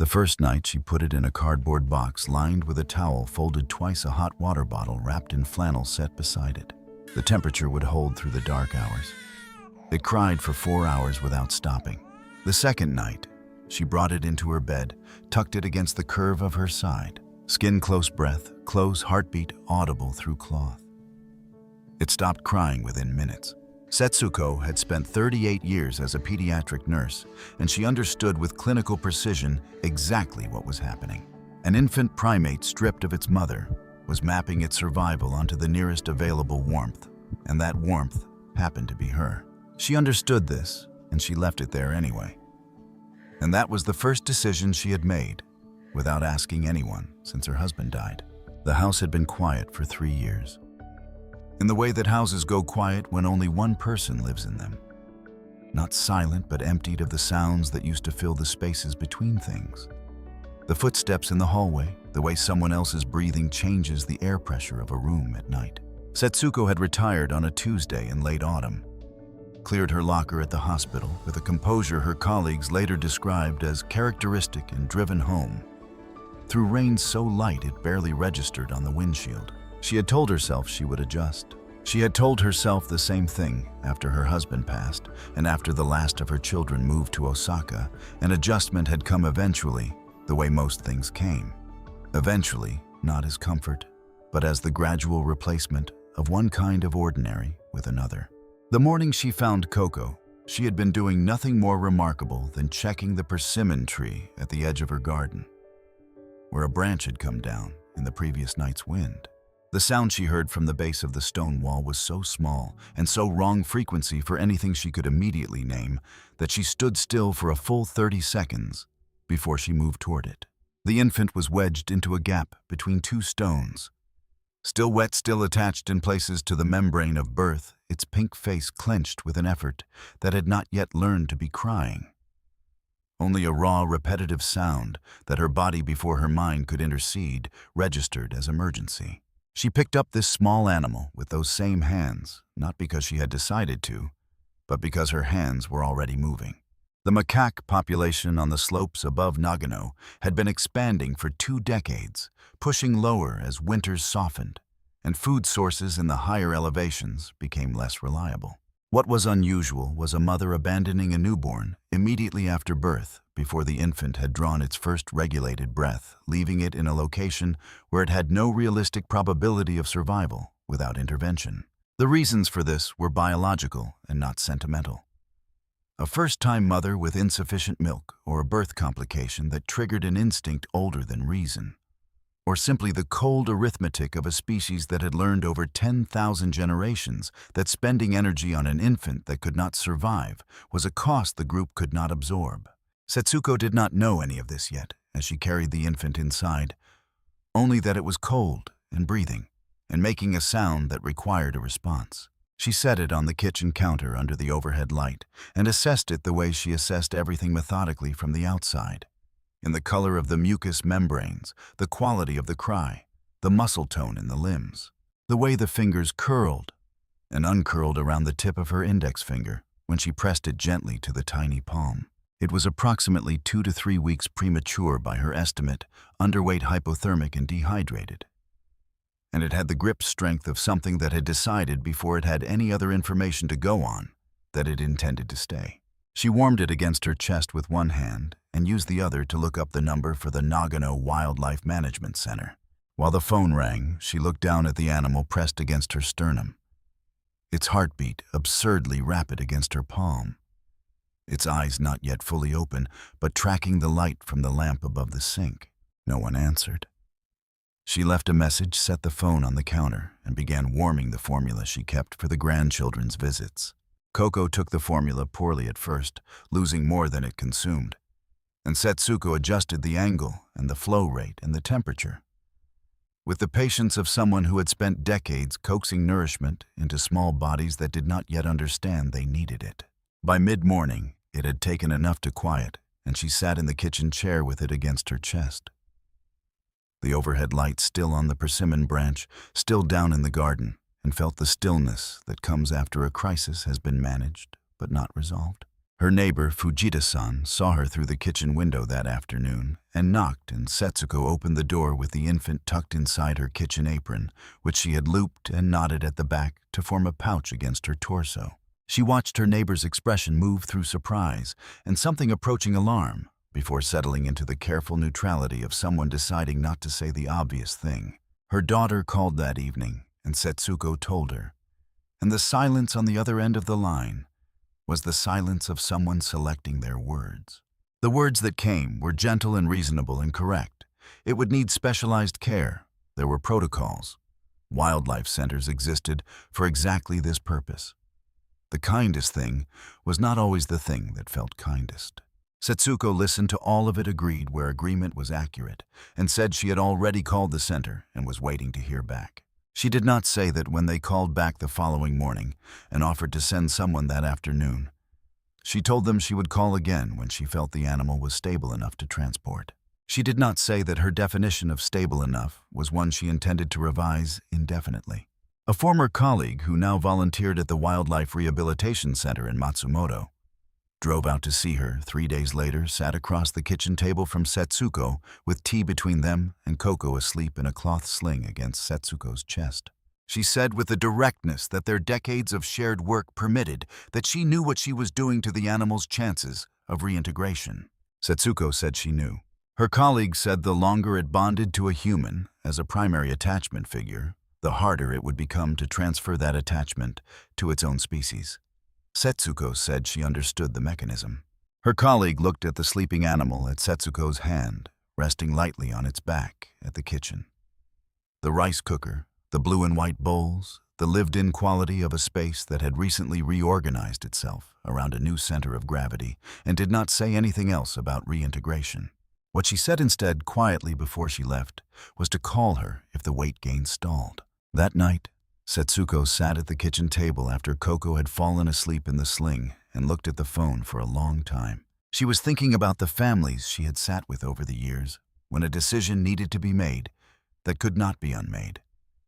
The first night, she put it in a cardboard box lined with a towel folded twice, a hot water bottle wrapped in flannel set beside it. The temperature would hold through the dark hours. It cried for 4 hours without stopping. The second night, she brought it into her bed, tucked it against the curve of her side. Skin close breath, close heartbeat audible through cloth. It stopped crying within minutes. Setsuko had spent 38 years as a pediatric nurse, and she understood with clinical precision exactly what was happening. An infant primate stripped of its mother was mapping its survival onto the nearest available warmth, and that warmth happened to be her. She understood this, and she left it there anyway. And that was the first decision she had made, without asking anyone since her husband died. The house had been quiet for 3 years. In the way that houses go quiet when only one person lives in them. Not silent, but emptied of the sounds that used to fill the spaces between things. The footsteps in the hallway, the way someone else's breathing changes the air pressure of a room at night. Setsuko had retired on a Tuesday in late autumn, cleared her locker at the hospital with a composure her colleagues later described as characteristic and driven home, through rain so light it barely registered on the windshield. She had told herself she would adjust. She had told herself the same thing after her husband passed and after the last of her children moved to Osaka. An adjustment had come eventually, the way most things came. Eventually, not as comfort, but as the gradual replacement of one kind of ordinary with another. The morning she found Koko, she had been doing nothing more remarkable than checking the persimmon tree at the edge of her garden, where a branch had come down in the previous night's wind. The sound she heard from the base of the stone wall was so small and so wrong frequency for anything she could immediately name that she stood still for a full 30 seconds before she moved toward it. The infant was wedged into a gap between 2 stones. Still wet, still attached in places to the membrane of birth, its pink face clenched with an effort that had not yet learned to be crying. Only a raw, repetitive sound that her body before her mind could intercede registered as emergency. She picked up this small animal with those same hands, not because she had decided to, but because her hands were already moving. The macaque population on the slopes above Nagano had been expanding for 2 decades, pushing lower as winters softened, and food sources in the higher elevations became less reliable. What was unusual was a mother abandoning a newborn immediately after birth before the infant had drawn its first regulated breath, leaving it in a location where it had no realistic probability of survival without intervention. The reasons for this were biological and not sentimental. A first-time mother with insufficient milk, or a birth complication that triggered an instinct older than reason, or simply the cold arithmetic of a species that had learned over 10,000 generations that spending energy on an infant that could not survive was a cost the group could not absorb. Setsuko did not know any of this yet as she carried the infant inside, only that it was cold and breathing and making a sound that required a response. She set it on the kitchen counter under the overhead light and assessed it the way she assessed everything methodically from the outside. In the color of the mucous membranes, the quality of the cry, the muscle tone in the limbs, the way the fingers curled and uncurled around the tip of her index finger when she pressed it gently to the tiny palm. It was approximately 2 to 3 weeks premature by her estimate, underweight, hypothermic, and dehydrated. And it had the grip strength of something that had decided before it had any other information to go on that it intended to stay. She warmed it against her chest with one hand and used the other to look up the number for the Nagano Wildlife Management Center. While the phone rang, she looked down at the animal pressed against her sternum, its heartbeat absurdly rapid against her palm, its eyes not yet fully open, but tracking the light from the lamp above the sink. No one answered. She left a message, set the phone on the counter, and began warming the formula she kept for the grandchildren's visits. Koko took the formula poorly at first, losing more than it consumed, and Setsuko adjusted the angle and the flow rate and the temperature. With the patience of someone who had spent decades coaxing nourishment into small bodies that did not yet understand they needed it. By mid-morning, it had taken enough to quiet, and she sat in the kitchen chair with it against her chest. The overhead light still on the persimmon branch, still down in the garden, and felt the stillness that comes after a crisis has been managed but not resolved. Her neighbor, Fujita-san, saw her through the kitchen window that afternoon and knocked, and Setsuko opened the door with the infant tucked inside her kitchen apron, which she had looped and knotted at the back to form a pouch against her torso. She watched her neighbor's expression move through surprise and something approaching alarm before settling into the careful neutrality of someone deciding not to say the obvious thing. Her daughter called that evening, and Setsuko told her. And the silence on the other end of the line was the silence of someone selecting their words. The words that came were gentle and reasonable and correct. It would need specialized care. There were protocols. Wildlife centers existed for exactly this purpose. The kindest thing was not always the thing that felt kindest. Setsuko listened to all of it, agreed where agreement was accurate, and said she had already called the center and was waiting to hear back. She did not say that when they called back the following morning and offered to send someone that afternoon. She told them she would call again when she felt the animal was stable enough to transport. She did not say that her definition of stable enough was one she intended to revise indefinitely. A former colleague who now volunteered at the Wildlife Rehabilitation Center in Matsumoto drove out to see her 3 days later, sat across the kitchen table from Setsuko with tea between them and Koko asleep in a cloth sling against Setsuko's chest. She said with the directness that their decades of shared work permitted that she knew what she was doing to the animal's chances of reintegration. Setsuko said she knew. Her colleague said the longer it bonded to a human as a primary attachment figure, the harder it would become to transfer that attachment to its own species. Setsuko said she understood the mechanism. Her colleague looked at the sleeping animal at Setsuko's hand, resting lightly on its back at the kitchen. The rice cooker, the blue and white bowls, the lived-in quality of a space that had recently reorganized itself around a new center of gravity and did not say anything else about reintegration. What she said instead, quietly before she left, was to call her if the weight gain stalled. That night, Setsuko sat at the kitchen table after Koko had fallen asleep in the sling and looked at the phone for a long time. She was thinking about the families she had sat with over the years when a decision needed to be made that could not be unmade.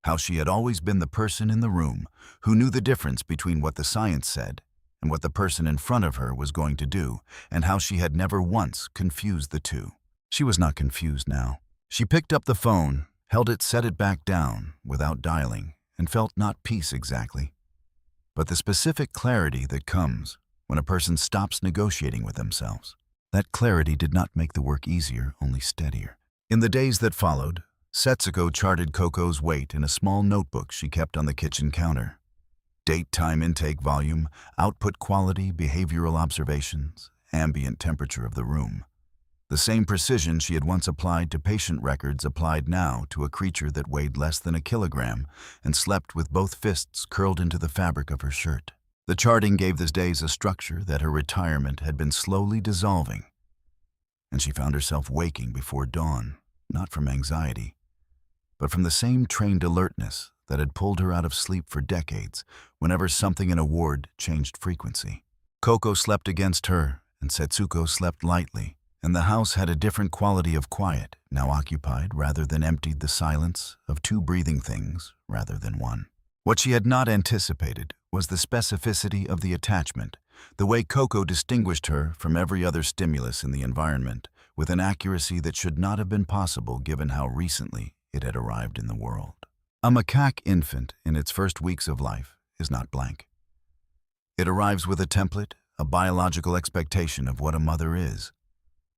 How she had always been the person in the room who knew the difference between what the science said and what the person in front of her was going to do, and how she had never once confused the two. She was not confused now. She picked up the phone, held it, set it back down without dialing, and felt not peace exactly, but the specific clarity that comes when a person stops negotiating with themselves. That clarity did not make the work easier, only steadier. In the days that followed, Setsuko charted Koko's weight in a small notebook she kept on the kitchen counter. Date, time, intake, volume, output quality, behavioral observations, ambient temperature of the room. The same precision she had once applied to patient records applied now to a creature that weighed less than a kilogram and slept with both fists curled into the fabric of her shirt. The charting gave the days a structure that her retirement had been slowly dissolving, and she found herself waking before dawn, not from anxiety, but from the same trained alertness that had pulled her out of sleep for decades whenever something in a ward changed frequency. Koko slept against her, and Setsuko slept lightly, and the house had a different quality of quiet, now occupied rather than emptied, the silence of two breathing things rather than one. What she had not anticipated was the specificity of the attachment, the way Koko distinguished her from every other stimulus in the environment with an accuracy that should not have been possible given how recently it had arrived in the world. A macaque infant in its first weeks of life is not blank. It arrives with a template, a biological expectation of what a mother is.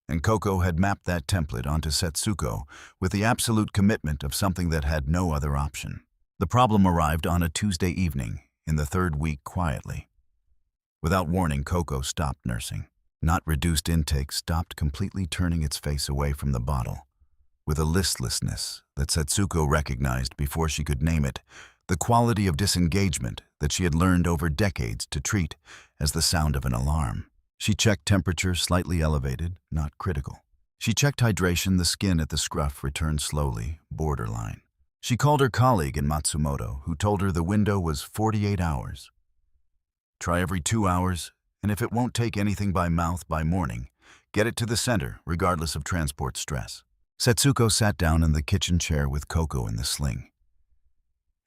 And Koko had mapped that template onto Setsuko with the absolute commitment of something that had no other option. The problem arrived on a Tuesday evening, in the third week, quietly. Without warning, Koko stopped nursing. Not reduced intake, stopped completely, turning its face away from the bottle. With a listlessness that Setsuko recognized before she could name it, the quality of disengagement that she had learned over decades to treat as the sound of an alarm. She checked temperature, slightly elevated, not critical. She checked hydration, the skin at the scruff returned slowly, borderline. She called her colleague in Matsumoto, who told her the window was 48 hours. Try every 2 hours, and if it won't take anything by mouth by morning, get it to the center, regardless of transport stress. Setsuko sat down in the kitchen chair with Koko in the sling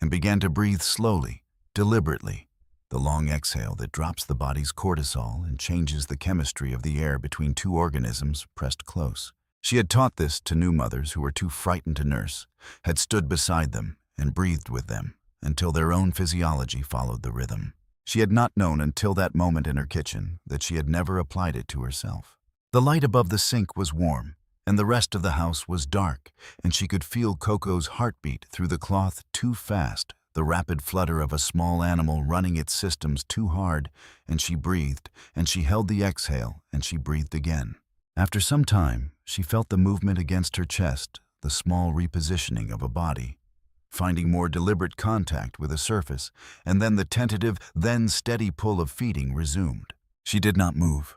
and began to breathe slowly, deliberately, the long exhale that drops the body's cortisol and changes the chemistry of the air between two organisms pressed close. She had taught this to new mothers who were too frightened to nurse, had stood beside them and breathed with them until their own physiology followed the rhythm. She had not known until that moment in her kitchen that she had never applied it to herself. The light above the sink was warm, and the rest of the house was dark, and she could feel Koko's heartbeat through the cloth too fast, the rapid flutter of a small animal running its systems too hard, and she breathed, and she held the exhale, and she breathed again. After some time, she felt the movement against her chest, the small repositioning of a body, finding more deliberate contact with a surface, and then the tentative, then steady pull of feeding resumed. She did not move.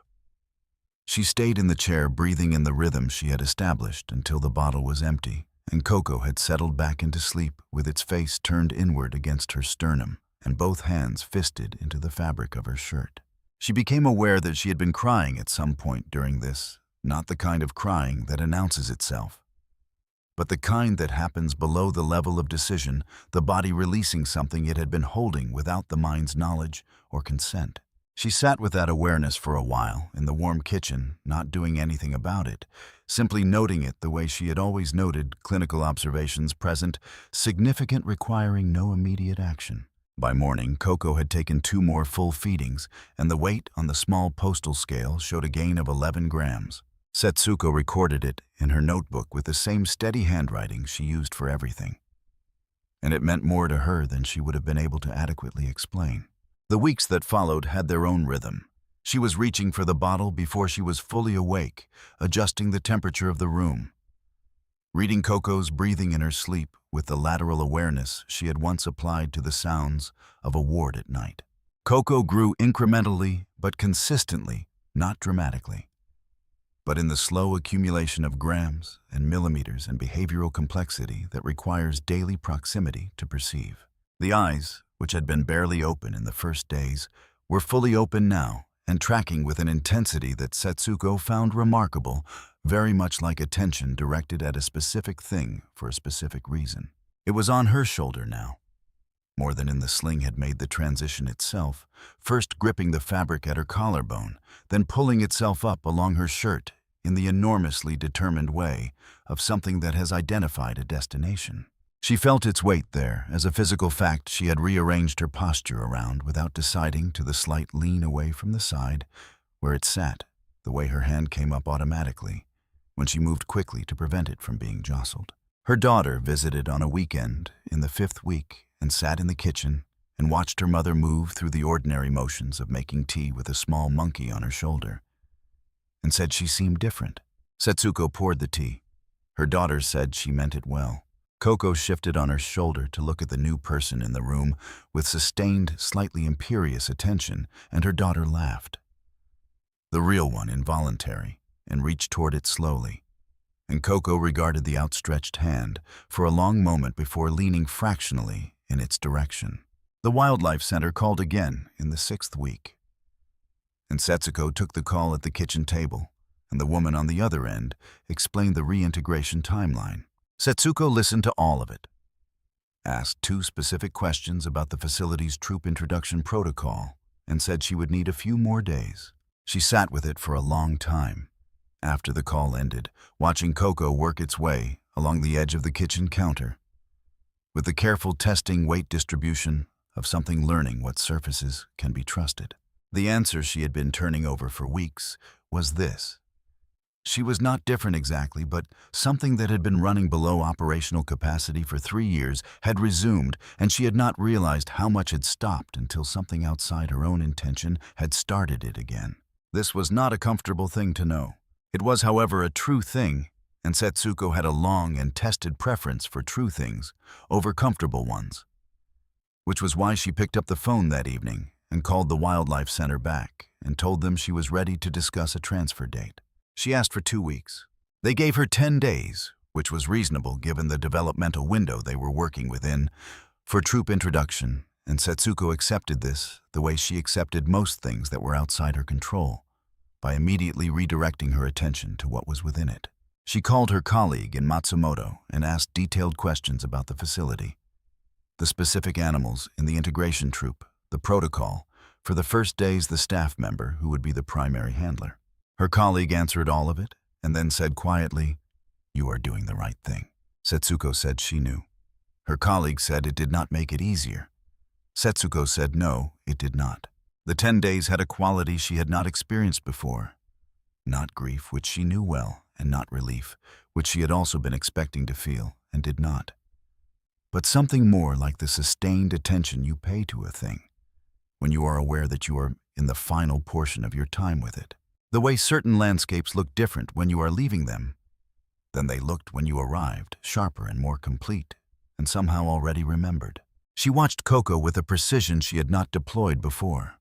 She stayed in the chair, breathing in the rhythm she had established until the bottle was empty, and Koko had settled back into sleep with its face turned inward against her sternum and both hands fisted into the fabric of her shirt. She became aware that she had been crying at some point during this, not the kind of crying that announces itself, but the kind that happens below the level of decision, the body releasing something it had been holding without the mind's knowledge or consent. She sat with that awareness for a while in the warm kitchen, not doing anything about it, simply noting it the way she had always noted clinical observations present, significant, requiring no immediate action. By morning, Koko had taken 2 more full feedings, and the weight on the small postal scale showed a gain of 11 grams. Setsuko recorded it in her notebook with the same steady handwriting she used for everything. And it meant more to her than she would have been able to adequately explain. The weeks that followed had their own rhythm. She was reaching for the bottle before she was fully awake, adjusting the temperature of the room, reading Koko's breathing in her sleep with the lateral awareness she had once applied to the sounds of a ward at night. Koko grew incrementally but consistently, not dramatically, but in the slow accumulation of grams and millimeters and behavioral complexity that requires daily proximity to perceive. The eyes, which had been barely open in the first days, were fully open now and tracking with an intensity that Setsuko found remarkable, very much like attention directed at a specific thing for a specific reason. It was on her shoulder now, more than in the sling had made the transition itself, first gripping the fabric at her collarbone, then pulling itself up along her shirt in the enormously determined way of something that has identified a destination. She felt its weight there as a physical fact she had rearranged her posture around without deciding to the slight lean away from the side where it sat, the way her hand came up automatically when she moved quickly to prevent it from being jostled. Her daughter visited on a weekend in the 5th week and sat in the kitchen and watched her mother move through the ordinary motions of making tea with a small monkey on her shoulder, and said she seemed different. Setsuko poured the tea. Her daughter said she meant it well. Koko shifted on her shoulder to look at the new person in the room with sustained, slightly imperious attention, and her daughter laughed. The real one, involuntary, and reached toward it slowly. And Koko regarded the outstretched hand for a long moment before leaning fractionally in its direction. The Wildlife Center called again in the 6th week, and Setsuko took the call at the kitchen table, and the woman on the other end explained the reintegration timeline. Setsuko listened to all of it, asked 2 specific questions about the facility's troop introduction protocol, and said she would need a few more days. She sat with it for a long time, after the call ended, watching Koko work its way along the edge of the kitchen counter, with the careful testing weight distribution of something learning what surfaces can be trusted. The answer she had been turning over for weeks was this. She was not different exactly, but something that had been running below operational capacity for 3 years had resumed, and she had not realized how much had stopped until something outside her own intention had started it again. This was not a comfortable thing to know. It was, however, a true thing, and Setsuko had a long and tested preference for true things over comfortable ones, which was why she picked up the phone that evening and called the Wildlife Center back and told them she was ready to discuss a transfer date. She asked for 2 weeks. They gave her 10 days, which was reasonable given the developmental window they were working within, for troop introduction, and Setsuko accepted this the way she accepted most things that were outside her control, by immediately redirecting her attention to what was within it. She called her colleague in Matsumoto and asked detailed questions about the facility, the specific animals in the integration troop, the protocol, for the first days the staff member who would be the primary handler. Her colleague answered all of it and then said quietly, "You are doing the right thing." Setsuko said she knew. Her colleague said it did not make it easier. Setsuko said no, it did not. The 10 days had a quality she had not experienced before. Not grief, which she knew well, and not relief, which she had also been expecting to feel, and did not. But something more like the sustained attention you pay to a thing, when you are aware that you are in the final portion of your time with it. The way certain landscapes look different when you are leaving them than they looked when you arrived, sharper and more complete, and somehow already remembered. She watched Koko with a precision she had not deployed before.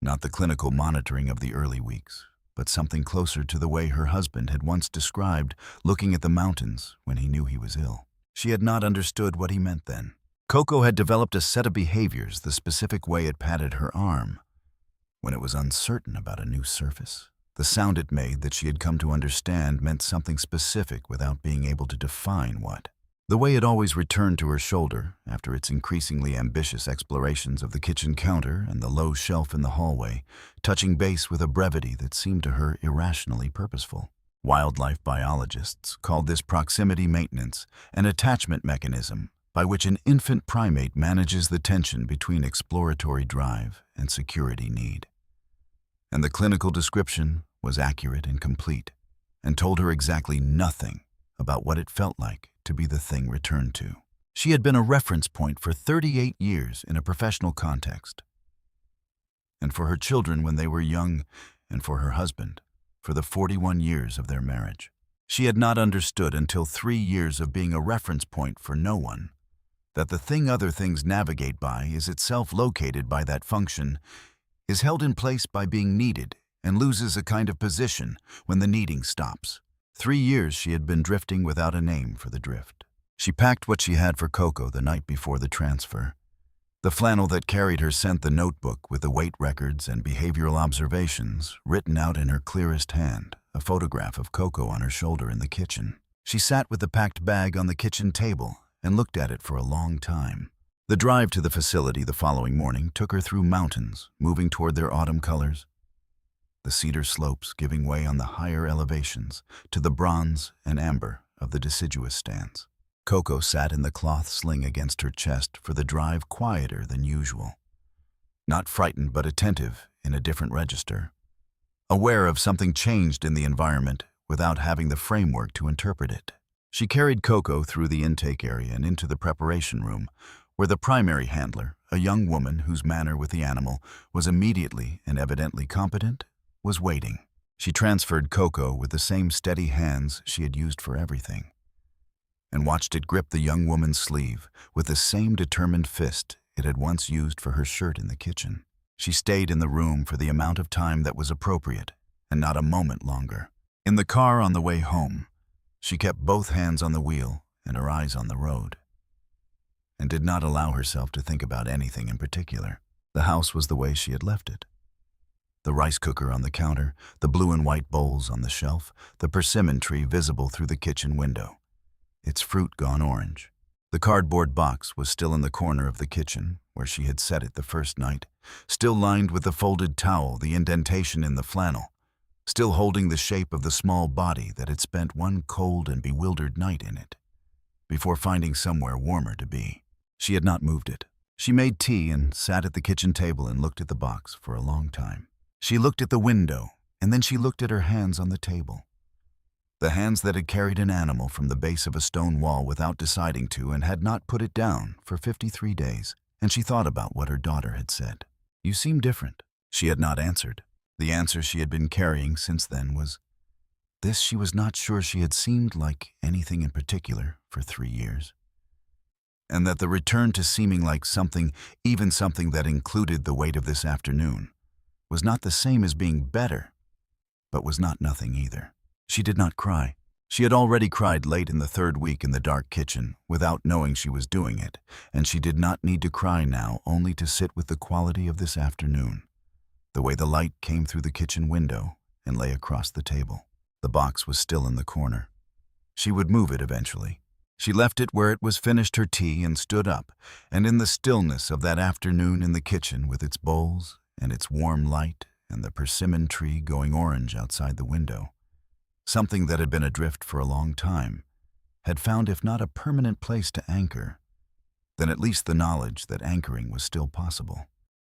Not the clinical monitoring of the early weeks, but something closer to the way her husband had once described looking at the mountains when he knew he was ill. She had not understood what he meant then. Koko had developed a set of behaviors the specific way it patted her arm when it was uncertain about a new surface. The sound it made that she had come to understand meant something specific without being able to define what. The way it always returned to her shoulder after its increasingly ambitious explorations of the kitchen counter and the low shelf in the hallway, touching base with a brevity that seemed to her irrationally purposeful. Wildlife biologists called this proximity maintenance, an attachment mechanism by which an infant primate manages the tension between exploratory drive and security need. And the clinical description was accurate and complete, and told her exactly nothing about what it felt like to be the thing returned to. She had been a reference point for 38 years in a professional context, and for her children when they were young, and for her husband for the 41 years of their marriage. She had not understood until 3 years of being a reference point for no one that the thing other things navigate by is itself located by that function, is held in place by being needed, and loses a kind of position when the needing stops. 3 years she had been drifting without a name for the drift. She packed what she had for Koko the night before the transfer. The flannel that carried her sent the notebook with the weight records and behavioral observations written out in her clearest hand, a photograph of Koko on her shoulder in the kitchen. She sat with the packed bag on the kitchen table and looked at it for a long time. The drive to the facility the following morning took her through mountains, moving toward their autumn colors. The cedar slopes giving way on the higher elevations to the bronze and amber of the deciduous stands. Koko sat in the cloth sling against her chest for the drive quieter than usual. Not frightened but attentive in a different register. Aware of something changed in the environment without having the framework to interpret it. She carried Koko through the intake area and into the preparation room, where the primary handler, a young woman whose manner with the animal was immediately and evidently competent, was waiting. She transferred Koko with the same steady hands she had used for everything, and watched it grip the young woman's sleeve with the same determined fist it had once used for her shirt in the kitchen. She stayed in the room for the amount of time that was appropriate, and not a moment longer. In the car on the way home, she kept both hands on the wheel and her eyes on the road, and did not allow herself to think about anything in particular. The house was the way she had left it. The rice cooker on the counter, the blue and white bowls on the shelf, the persimmon tree visible through the kitchen window, its fruit gone orange. The cardboard box was still in the corner of the kitchen, where she had set it the first night, still lined with the folded towel, the indentation in the flannel, still holding the shape of the small body that had spent one cold and bewildered night in it, before finding somewhere warmer to be. She had not moved it. She made tea and sat at the kitchen table and looked at the box for a long time. She looked at the window, and then she looked at her hands on the table. The hands that had carried an animal from the base of a stone wall without deciding to and had not put it down for 53 days. And she thought about what her daughter had said. "You seem different." She had not answered. The answer she had been carrying since then was this: she was not sure she had seemed like anything in particular for 3 years. And that the return to seeming like something, even something that included the weight of this afternoon, was not the same as being better, but was not nothing either. She did not cry. She had already cried late in the 3rd week in the dark kitchen without knowing she was doing it, and she did not need to cry now only to sit with the quality of this afternoon, the way the light came through the kitchen window and lay across the table. The box was still in the corner. She would move it eventually. She left it where it was finished her tea and stood up, and in the stillness of that afternoon in the kitchen with its bowls and its warm light and the persimmon tree going orange outside the window, something that had been adrift for a long time had found if not a permanent place to anchor, then at least the knowledge that anchoring was still possible.